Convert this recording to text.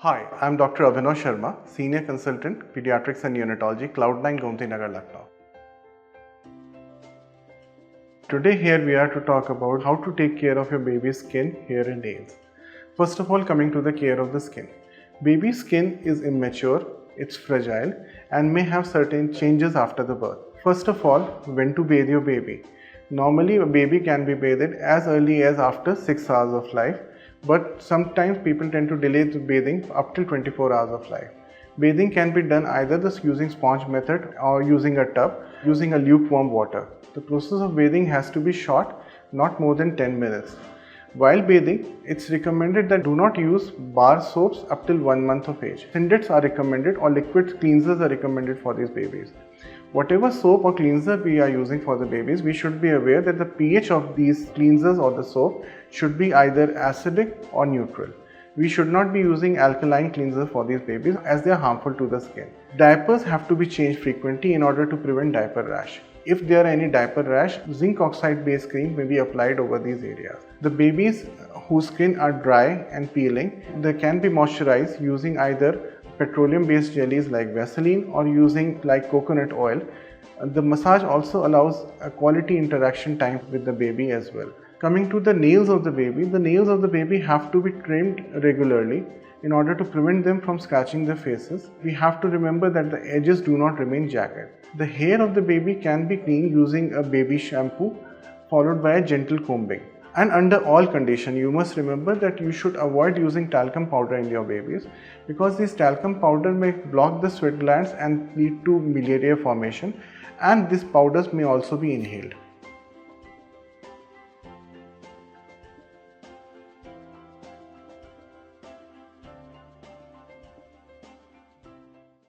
Hi, I am Dr. Abhinav Sharma, Senior Consultant, Pediatrics and Neonatology, Cloudnine, Gomti, Nagar, Lucknow. Today here we are to talk about how to take care of your baby's skin, hair and nails. First of all, coming to the care of the skin. Baby skin is immature, it's fragile and may have certain changes after the birth. First of all, when to bathe your baby. Normally a baby can be bathed as early as after 6 hours of life, but sometimes people tend to delay the bathing up till 24 hours of life. Bathing can be done either using sponge method or using a tub, using a lukewarm water. The process of bathing has to be short, not more than 10 minutes. While bathing, it's recommended that do not use bar soaps up till 1 month of age. Synthets are recommended or liquid cleansers are recommended for these babies. Whatever soap or cleanser we are using for the babies, we should be aware that the pH of these cleansers or the soap should be either acidic or neutral. We should not be using alkaline cleansers for these babies as they are harmful to the skin. Diapers have to be changed frequently in order to prevent diaper rash. If there are any diaper rash, zinc oxide based cream may be applied over these areas. The babies whose skin are dry and peeling, they can be moisturized using either petroleum based jellies like Vaseline or using like coconut oil. The massage also allows a quality interaction time with the baby as well. Coming to the nails of the baby have to be trimmed regularly in order to prevent them from scratching their faces. We have to remember that the edges do not remain jagged. The hair of the baby can be cleaned using a baby shampoo followed by a gentle combing. And under all conditions, you must remember that you should avoid using talcum powder in your babies because this talcum powder may block the sweat glands and lead to miliary formation, and these powders may also be inhaled.